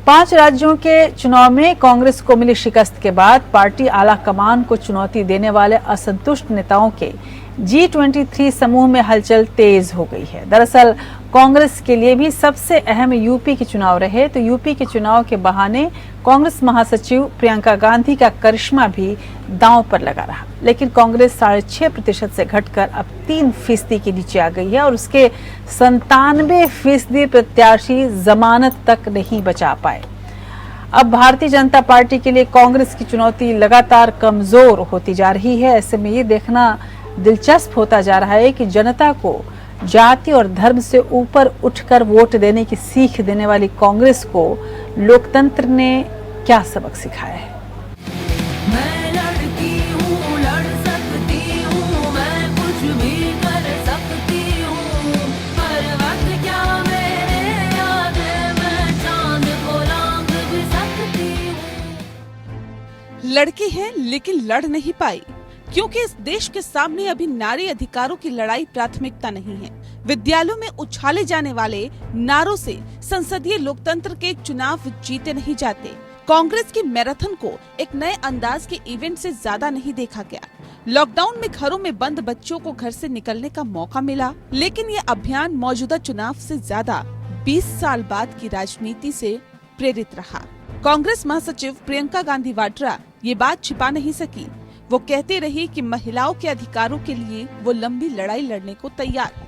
5 राज्यों के चुनाव में कांग्रेस को मिली शिकस्त के बाद पार्टी आला कमान को चुनौती देने वाले असंतुष्ट नेताओं के G23 समूह में हलचल तेज हो गई है। दरअसल कांग्रेस के लिए भी सबसे अहम यूपी के चुनाव रहे, तो यूपी के चुनाव के बहाने कांग्रेस महासचिव प्रियंका गांधी का करिश्मा भी दांव पर लगा रहा। लेकिन कांग्रेस 6.5% से घटकर अब 3% के नीचे आ गई है और उसके 97% प्रत्याशी जमानत तक नहीं बचा पाए। अब भारतीय जनता पार्टी के लिए कांग्रेस की चुनौती लगातार कमजोर होती जा रही है। ऐसे में ये देखना दिलचस्प होता जा रहा है कि जनता को जाति और धर्म से ऊपर उठकर वोट देने की सीख देने वाली कांग्रेस को लोकतंत्र ने क्या सबक सिखाया है। मैं लड़की हूँ, लड़ सकती हूँ, मैं कुछ भी कर सकती हूँ, हर वक्त क्या मेरे याद है, मैं चांद को लांघ भी सकती हूँ। लड़की है लेकिन लड़ नहीं पाई, क्योंकि इस देश के सामने अभी नारी अधिकारों की लड़ाई प्राथमिकता नहीं है। विद्यालयों में उछाले जाने वाले नारों से संसदीय लोकतंत्र के चुनाव जीते नहीं जाते। कांग्रेस की मैराथन को एक नए अंदाज के इवेंट से ज्यादा नहीं देखा गया। लॉकडाउन में घरों में बंद बच्चों को घर से निकलने का मौका मिला, लेकिन ये अभियान मौजूदा चुनाव से ज्यादा 20 साल बाद की राजनीति से प्रेरित रहा। कांग्रेस महासचिव प्रियंका गांधी वाड्रा ये बात छिपा नहीं सकी। वो कहती रही कि महिलाओं के अधिकारों के लिए वो लंबी लड़ाई लड़ने को तैयार है।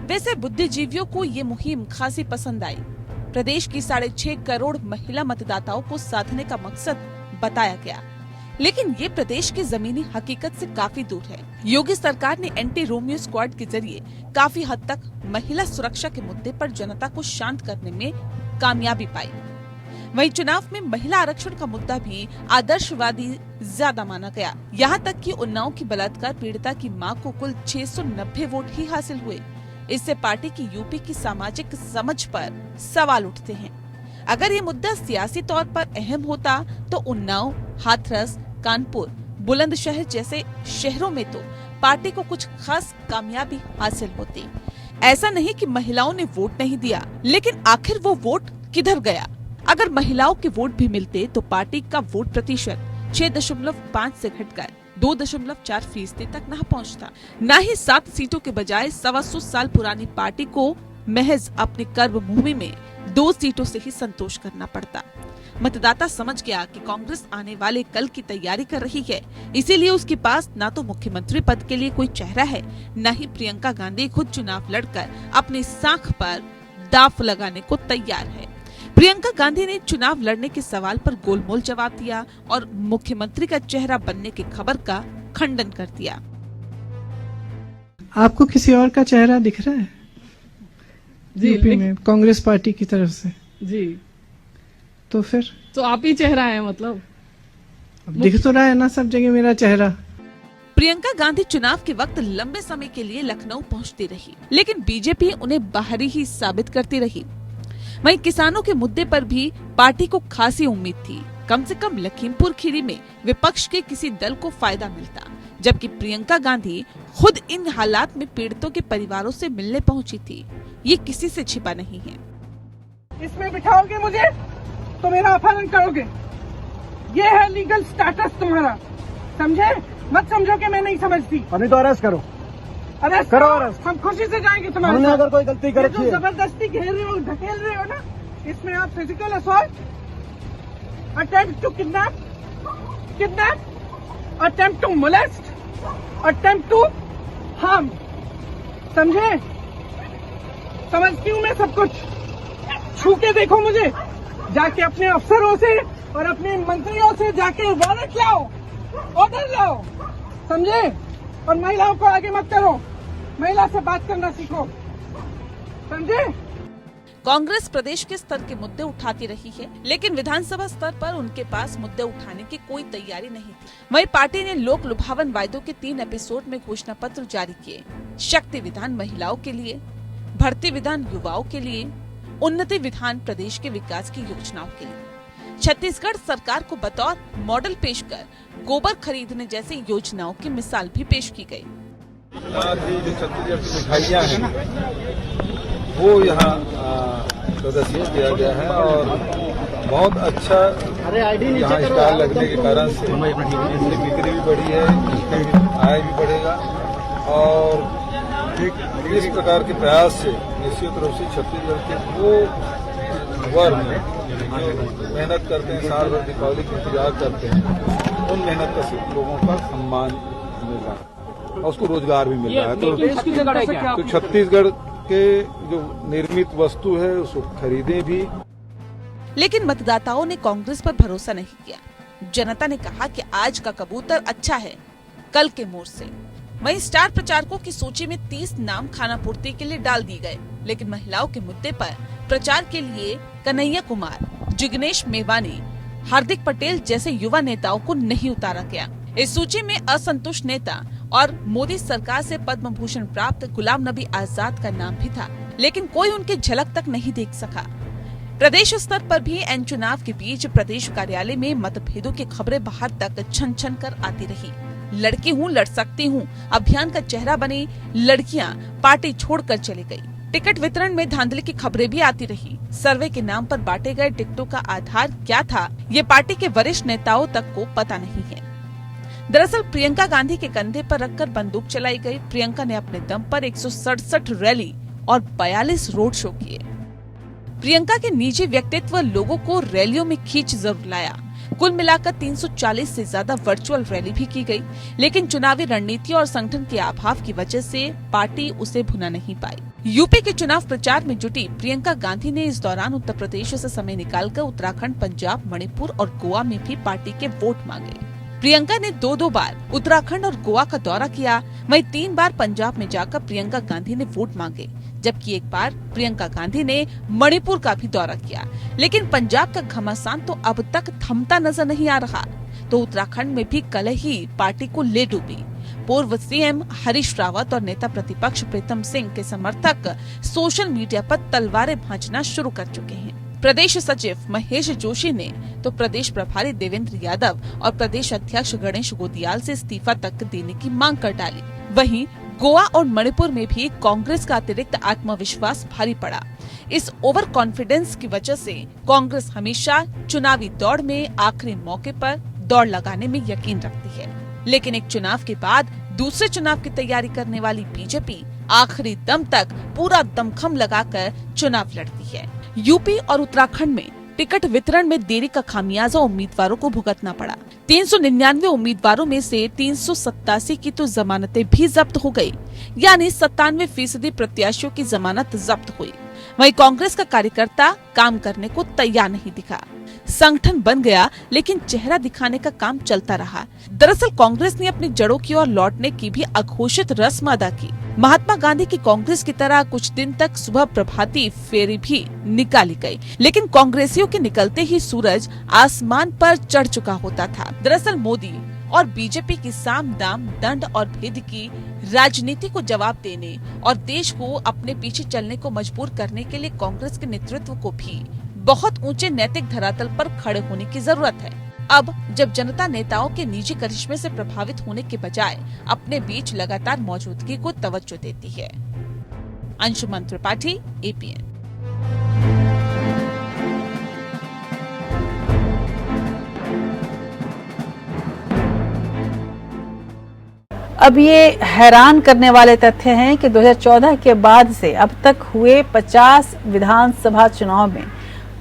वैसे बुद्धिजीवियों को ये मुहिम खासी पसंद आई। प्रदेश की 6.5 करोड़ महिला मतदाताओं को साधने का मकसद बताया गया, लेकिन ये प्रदेश की जमीनी हकीकत से काफी दूर है। योगी सरकार ने एंटी रोमियो स्क्वाड के जरिए काफी हद तक महिला सुरक्षा के मुद्दे पर जनता को शांत करने में कामयाबी पाई। वहीं चुनाव में महिला आरक्षण का मुद्दा भी आदर्शवादी ज्यादा माना गया। यहाँ तक कि उन्नाव की बलात्कार पीड़िता की मां को कुल 690 वोट ही हासिल हुए। इससे पार्टी की यूपी की सामाजिक समझ पर सवाल उठते हैं। अगर ये मुद्दा सियासी तौर पर अहम होता तो उन्नाव, हाथरस, कानपुर, बुलंदशहर जैसे शहरों में तो पार्टी को कुछ खास कामयाबी हासिल होती। ऐसा नहीं कि महिलाओं ने वोट नहीं दिया, लेकिन आखिर वो वोट किधर गया? अगर महिलाओं के वोट भी मिलते तो पार्टी का वोट प्रतिशत 6.5 से घटकर 2.4% तक न पहुंचता। न ही 7 सीटों के बजाय 125 साल पुरानी पार्टी को महज अपनी कर्मभूमि में 2 सीटों से ही संतोष करना पड़ता। मतदाता समझ गया कि कांग्रेस आने वाले कल की तैयारी कर रही है, इसीलिए उसके पास न तो मुख्यमंत्री पद के लिए कोई चेहरा है, न ही प्रियंका गांधी खुद चुनाव लड़कर अपनी साख पर दांव लगाने को तैयार है। प्रियंका गांधी ने चुनाव लड़ने के सवाल पर गोलमोल जवाब दिया और मुख्यमंत्री का चेहरा बनने की खबर का खंडन कर दिया। आपको किसी और का चेहरा दिख रहा है जी यूपी में कांग्रेस पार्टी की तरफ से? जी, तो फिर तो आप ही चेहरा है मतलब? अब दिख तो रहा है ना सब जगह मेरा चेहरा। प्रियंका गांधी चुनाव के वक्त लंबे समय के लिए लखनऊ पहुंचती रही, लेकिन बीजेपी उन्हें बाहरी ही साबित करती रही। वहीं किसानों के मुद्दे पर भी पार्टी को खासी उम्मीद थी। कम से कम लखीमपुर खीरी में विपक्ष के किसी दल को फायदा मिलता, जबकि प्रियंका गांधी खुद इन हालात में पीड़ितों के परिवारों से मिलने पहुंची थी। ये किसी से छिपा नहीं है। इसमें बिठाओगे मुझे तो मेरा अपहरण करोगे, ये है लीगल स्टेटस तुम्हारा, समझे? मत समझो कि मैं नहीं समझती। अभी तो अरेस्ट करो, अरेस्ट करो अरेस्ट। हम खुशी से जाएंगे तुम्हारे हमने साथ। अगर कोई गलती कर ये रखी जो है, जबरदस्ती घेर रहे हो, ढकेल रहे हो ना, इसमें आप physical assault, attempt to kidnap, attempt to molest, attempt to harm, समझे? समझती हूँ मैं सब कुछ। छू के देखो मुझे, जाके अपने अफसरों से और अपने मंत्रियों से जाके वारंट लाओ, ऑर्डर लाओ, समझे? और महिलाओं को आगे मत करो, महिला से बात करना सीखो, समझे? कांग्रेस प्रदेश के स्तर के मुद्दे उठाती रही है, लेकिन विधानसभा स्तर पर उनके पास मुद्दे उठाने की कोई तैयारी नहीं थी। वहीं पार्टी ने लोक लुभावन वायदों के 3 एपिसोड में घोषणा पत्र जारी किए। शक्ति विधान महिलाओं के लिए, भर्ती विधान युवाओं के लिए, उन्नति विधान प्रदेश के विकास की योजनाओं के लिए। छत्तीसगढ़ सरकार को बतौर मॉडल पेश कर गोबर खरीदने जैसी योजनाओं की मिसाल भी पेश की गई। जो छत्तीसगढ़ की मिठाइयाँ हैं वो यहाँ प्रदर्शित किया गया है और बहुत अच्छा यहाँ स्टॉल लगने के कारण से इसकी बिक्री भी बढ़ी है, इसकी आय भी बढ़ेगा और इस प्रकार के प्रयास से निश्चित रूप से छत्तीसगढ़ के वो वर्ग जो मेहनत करते हैं, साल भर दीपावली का इंतजार करते हैं, उन मेहनत का लोगों का सम्मान मिल रहा है और उसको रोजगार भी मिल रहा है। तो छत्तीसगढ़ के जो निर्मित वस्तु है उसको खरीदें भी। लेकिन मतदाताओं ने कांग्रेस पर भरोसा नहीं किया। जनता ने कहा कि आज का कबूतर अच्छा है, कल के मोर से। वहीं स्टार प्रचारकों की सूची में 30 नाम खाना पूर्ति के लिए डाल दिए गए, लेकिन महिलाओं के मुद्दे पर प्रचार के लिए कन्हैया कुमार, जिग्नेश मेवानी, हार्दिक पटेल जैसे युवा नेताओं को नहीं उतारा गया। इस सूची में असंतुष्ट नेता और मोदी सरकार से पद्म भूषण प्राप्त गुलाम नबी आजाद का नाम भी था, लेकिन कोई उनकी झलक तक नहीं देख सका। प्रदेश स्तर पर भी एन चुनाव के बीच प्रदेश कार्यालय में मतभेदों की खबरें बाहर तक छन छन कर आती रही। लड़की हूँ, लड़ सकती हूँ अभियान का चेहरा बनी लड़कियां पार्टी छोड़कर चली गई। टिकट वितरण में धांधली की खबरें भी आती रही। सर्वे के नाम पर बांटे गए टिकटों का आधार क्या था, ये पार्टी के वरिष्ठ नेताओं तक को पता नहीं है। दरअसल प्रियंका गांधी के कंधे पर रखकर बंदूक चलाई गई। प्रियंका ने अपने दम पर 167 रैली और 42 रोड शो किए। प्रियंका के निजी व्यक्तित्व लोगों को रैलियों में खींच जरूर लाया। कुल मिलाकर 340 से ज्यादा वर्चुअल रैली भी की गई, लेकिन चुनावी रणनीति और संगठन के अभाव की वजह से पार्टी उसे भुना नहीं पाई। यूपी के चुनाव प्रचार में जुटी प्रियंका गांधी ने इस दौरान उत्तर प्रदेश से समय निकालकर उत्तराखंड, पंजाब, मणिपुर और गोवा में भी पार्टी के वोट मांगे। प्रियंका ने 2-2 बार उत्तराखंड और गोवा का दौरा किया, वहीं 3 बार पंजाब में जाकर प्रियंका गांधी ने वोट मांगे, जबकि एक बार प्रियंका गांधी ने मणिपुर का भी दौरा किया। लेकिन पंजाब का घमासान तो अब तक थमता नजर नहीं आ रहा, तो उत्तराखंड में भी कल ही पार्टी को ले डूबी। पूर्व सीएम हरीश रावत और नेता प्रतिपक्ष प्रीतम सिंह के समर्थक सोशल मीडिया पर तलवारें भांजना शुरू कर चुके हैं। प्रदेश सचिव महेश जोशी ने तो प्रदेश प्रभारी देवेंद्र यादव और प्रदेश अध्यक्ष गणेश गोदियाल से इस्तीफा तक देने की मांग कर डाली। वहीं गोवा और मणिपुर में भी कांग्रेस का अतिरिक्त आत्मविश्वास भारी पड़ा। इस ओवर कॉन्फिडेंस की वजह से कांग्रेस हमेशा चुनावी दौड़ में आखिरी मौके पर दौड़ लगाने में यकीन रखती है, लेकिन एक चुनाव के बाद दूसरे चुनाव की तैयारी करने वाली बीजेपी आखिरी दम तक पूरा दमखम लगाकर चुनाव लड़ती है। यूपी और उत्तराखंड में टिकट वितरण में देरी का खामियाजा उम्मीदवारों को भुगतना पड़ा। 399 उम्मीदवारों में से 387 की तो जमानतें भी जब्त हो गई, यानी 97% प्रत्याशियों की जमानत जब्त हुई। वहीं कांग्रेस का कार्यकर्ता काम करने को तैयार नहीं दिखा। संगठन बन गया, लेकिन चेहरा दिखाने का काम चलता रहा। दरअसल कांग्रेस ने अपनी जड़ों की ओर लौटने की भी अघोषित रस्म अदा की। महात्मा गांधी की कांग्रेस की तरह कुछ दिन तक सुबह प्रभाती फेरी भी निकाली गई, लेकिन कांग्रेसियों के निकलते ही सूरज आसमान पर चढ़ चुका होता था। दरअसल मोदी और बीजेपी की साम दाम दंड और भेद की राजनीति को जवाब देने और देश को अपने पीछे चलने को मजबूर करने के लिए कांग्रेस के नेतृत्व को भी बहुत ऊंचे नैतिक धरातल पर खड़े होने की जरूरत है। अब जब जनता नेताओं के निजी करिश्मे से प्रभावित होने के बजाय अपने बीच लगातार मौजूदगी को तवज्जो देती है। अंशुमन त्रिपाठी, APN। अब ये हैरान करने वाले तथ्य हैं कि 2014 के बाद से अब तक हुए 50 विधानसभा चुनाव में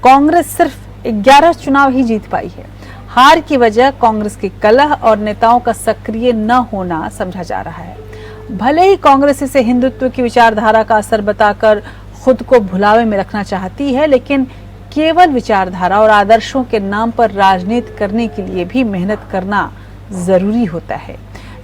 कांग्रेस सिर्फ 11 चुनाव ही जीत पाई है। हार की वजह कांग्रेस की कलह और नेताओं का सक्रिय न होना समझा जा रहा है। भले ही कांग्रेस इसे हिंदुत्व की विचारधारा का असर बताकर खुद को भुलावे में रखना चाहती है, लेकिन केवल विचारधारा और आदर्शों के नाम पर राजनीति करने के लिए भी मेहनत करना जरूरी होता है।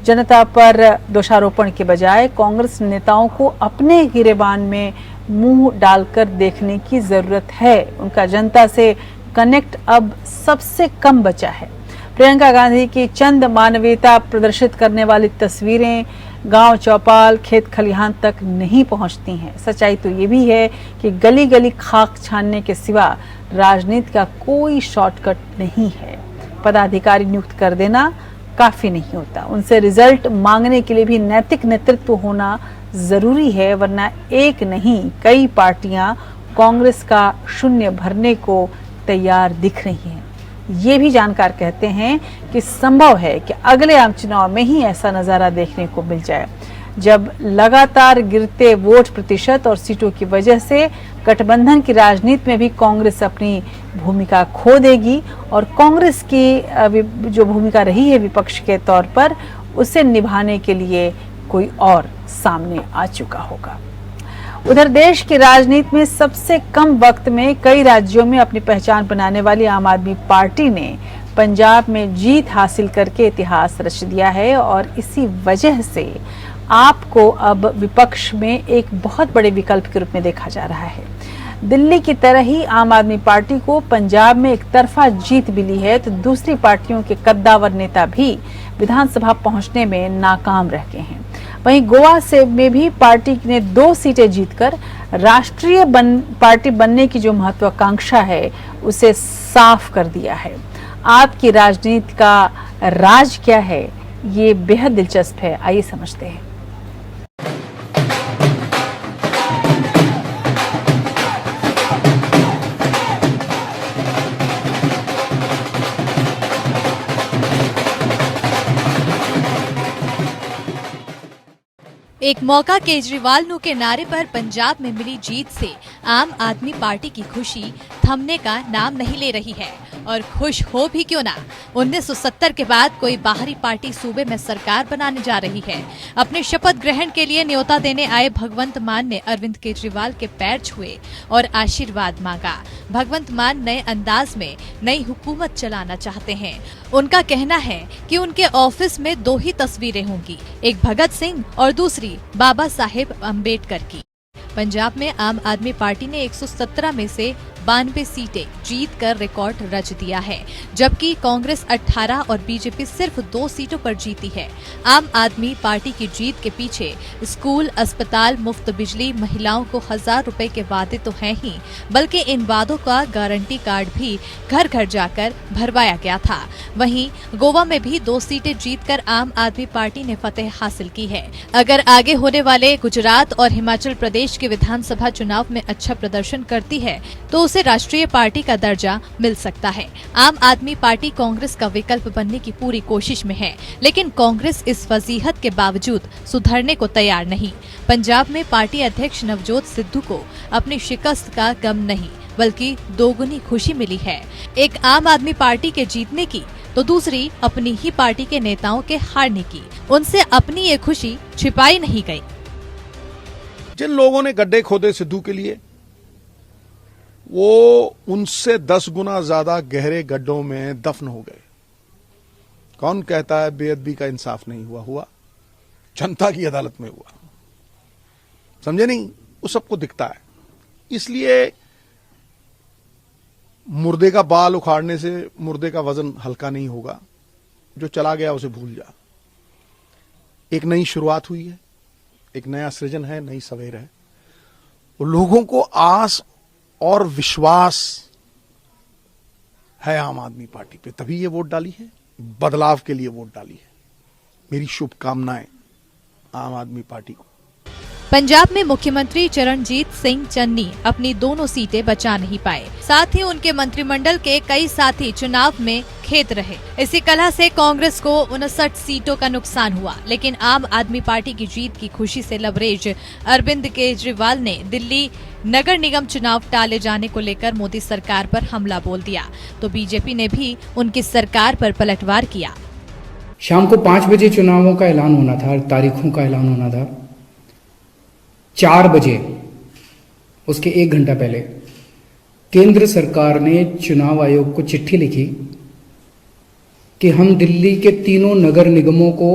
जनता पर दोषारोपण के बजाय कांग्रेस नेताओं को अपने गिरेबान में मुंह डालकर देखने की जरूरत है। उनका जनता से कनेक्ट अब सबसे कम बचा है। प्रियंका गांधी की चंद मानवीयता प्रदर्शित करने वाली तस्वीरें गांव चौपाल, खेत खलिहान तक नहीं पहुंचती हैं। सच्चाई तो ये भी है कि गली गली खाक छानने के सिवा राजनीति का कोई शॉर्टकट नहीं है। पदाधिकारी नियुक्त कर देना काफी नहीं होता, उनसे रिजल्ट मांगने के लिए भी नैतिक नेतृत्व होना जरूरी है, वरना एक नहीं कई पार्टियां कांग्रेस का शून्य भरने को तैयार दिख रही हैं। ये भी जानकार कहते हैं कि संभव है कि अगले आम चुनाव में ही ऐसा नजारा देखने को मिल जाए, जब लगातार गिरते वोट प्रतिशत और सीटों की वजह से गठबंधन की राजनीति में भी कांग्रेस अपनी भूमिका खो देगी और कांग्रेस की जो भूमिका रही है विपक्ष के तौर पर, उसे निभाने के लिए कोई और सामने आ चुका होगा। उधर देश की राजनीति में सबसे कम वक्त में कई राज्यों में अपनी पहचान बनाने वाली आम आदमी पार्टी ने पंजाब में जीत हासिल करके इतिहास रच दिया है और इसी वजह से आपको अब विपक्ष में एक बहुत बड़े विकल्प के रूप में देखा जा रहा है। दिल्ली की तरह ही आम आदमी पार्टी को पंजाब में एक तरफा जीत मिली है, तो दूसरी पार्टियों के कद्दावर नेता भी विधानसभा पहुंचने में नाकाम रह गए हैं। वहीं गोवा से में भी पार्टी ने 2 सीटें जीतकर राष्ट्रीय पार्टी बनने की जो महत्वाकांक्षा है उसे साफ कर दिया है। आपकी राजनीति का राज क्या है, ये बेहद दिलचस्प है, आइए समझते हैं। एक मौका केजरीवाल नु के नारे पर पंजाब में मिली जीत से आम आदमी पार्टी की खुशी थमने का नाम नहीं ले रही है। और खुश हो भी क्यों ना, 1970 के बाद कोई बाहरी पार्टी सूबे में सरकार बनाने जा रही है। अपने शपथ ग्रहण के लिए न्योता देने आए भगवंत मान ने अरविंद केजरीवाल के पैर छुए और आशीर्वाद मांगा। भगवंत मान नए अंदाज में नई हुकूमत चलाना चाहते हैं। उनका कहना है कि उनके ऑफिस में 2 ही तस्वीरें होंगी, एक भगत सिंह और दूसरी बाबा साहेब अम्बेडकर की। पंजाब में आम आदमी पार्टी ने 117 में से 92 सीटें जीत कर रिकॉर्ड रच दिया है, जबकि कांग्रेस 18 और बीजेपी सिर्फ 2 सीटों पर जीती है। आम आदमी पार्टी की जीत के पीछे स्कूल, अस्पताल, मुफ्त बिजली, महिलाओं को 1000 रुपए के वादे तो हैं ही, बल्कि इन वादों का गारंटी कार्ड भी घर घर जाकर भरवाया गया था। वहीं गोवा में भी 2 सीटें जीतकर आम आदमी पार्टी ने फतेह हासिल की है। अगर आगे होने वाले गुजरात और हिमाचल प्रदेश के विधानसभा चुनाव में अच्छा प्रदर्शन करती है तो उसे राष्ट्रीय पार्टी का दर्जा मिल सकता है। आम आदमी पार्टी कांग्रेस का विकल्प बनने की पूरी कोशिश में है, लेकिन कांग्रेस इस वजीहत के बावजूद सुधरने को तैयार नहीं। पंजाब में पार्टी अध्यक्ष नवजोत सिद्धू को अपनी शिकस्त का गम नहीं, बल्कि दोगुनी खुशी मिली है। एक आम आदमी पार्टी के जीतने की तो दूसरी अपनी ही पार्टी के नेताओं के हारने की। उनसे अपनी ये खुशी छिपाई नहीं गई। जिन लोगों ने गड्ढे खोदे सिद्धू के लिए, वो उनसे 10 गुना ज्यादा गहरे गड्ढों में दफन हो गए। कौन कहता है बेअदबी का इंसाफ नहीं हुआ? हुआ, जनता की अदालत में हुआ। समझे नहीं? वो सबको दिखता है। इसलिए मुर्दे का बाल उखाड़ने से मुर्दे का वजन हल्का नहीं होगा। जो चला गया उसे भूल जा। एक नई शुरुआत हुई है, एक नया सृजन है, नई सवेर है। लोगों को आस और विश्वास है आम आदमी पार्टी पे, तभी ये वोट डाली है, बदलाव के लिए वोट डाली है। मेरी शुभकामनाएं आम आदमी पार्टी को। पंजाब में मुख्यमंत्री चरणजीत सिंह चन्नी अपनी दोनों सीटें बचा नहीं पाए, साथ ही उनके मंत्रिमंडल के कई साथी चुनाव में खेत रहे। इसी कलह से कांग्रेस को 59 सीटों का नुकसान हुआ, लेकिन आम आदमी पार्टी की जीत की खुशी से लबरेज अरविंद केजरीवाल ने दिल्ली नगर निगम चुनाव टाले जाने को लेकर मोदी सरकार पर हमला बोल दिया, तो बीजेपी ने भी उनकी सरकार पर पलटवार किया। शाम को 5 बजे चुनावों का ऐलान होना था, तारीखों का ऐलान होना था। 4 बजे, उसके 1 घंटा पहले केंद्र सरकार ने चुनाव आयोग को चिट्ठी लिखी कि हम दिल्ली के तीनों नगर निगमों को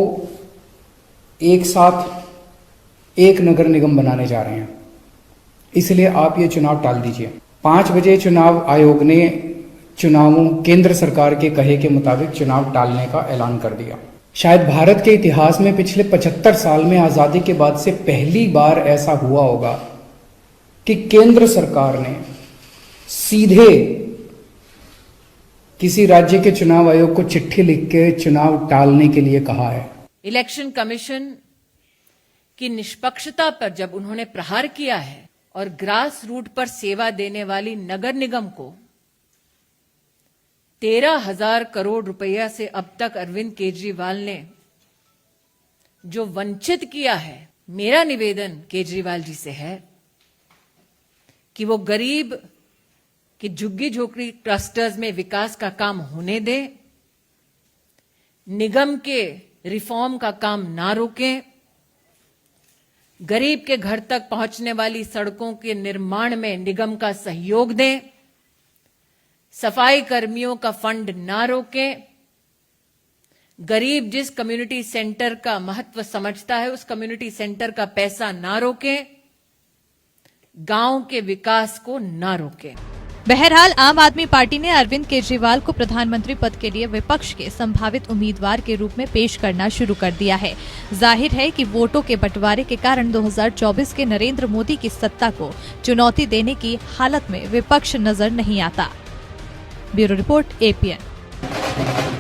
एक साथ एक नगर निगम बनाने जा रहे हैं, इसलिए आप ये चुनाव टाल दीजिए। 5 बजे चुनाव आयोग ने चुनावों केंद्र सरकार के कहे के मुताबिक चुनाव टालने का ऐलान कर दिया। शायद भारत के इतिहास में पिछले 75 साल में आजादी के बाद से पहली बार ऐसा हुआ होगा कि केंद्र सरकार ने सीधे किसी राज्य के चुनाव आयोग को चिट्ठी लिख के चुनाव टालने के लिए कहा है। इलेक्शन कमीशन कि निष्पक्षता पर जब उन्होंने प्रहार किया है और ग्रास रूट पर सेवा देने वाली नगर निगम को 13,000 करोड़ रुपया से अब तक अरविंद केजरीवाल ने जो वंचित किया है, मेरा निवेदन केजरीवाल जी से है कि वो गरीब की झुग्गी झोपड़ी क्लस्टर्स में विकास का काम होने दें, निगम के रिफॉर्म का काम ना रोकें, गरीब के घर तक पहुंचने वाली सड़कों के निर्माण में निगम का सहयोग दें, सफाई कर्मियों का फंड ना रोकें, गरीब जिस कम्युनिटी सेंटर का महत्व समझता है उस कम्युनिटी सेंटर का पैसा ना रोकें, गांव के विकास को ना रोकें। बहरहाल आम आदमी पार्टी ने अरविंद केजरीवाल को प्रधानमंत्री पद के लिए विपक्ष के संभावित उम्मीदवार के रूप में पेश करना शुरू कर दिया है। जाहिर है कि वोटों के बंटवारे के कारण 2024 के नरेंद्र मोदी की सत्ता को चुनौती देने की हालत में विपक्ष नजर नहीं आता। Bureau report, APN।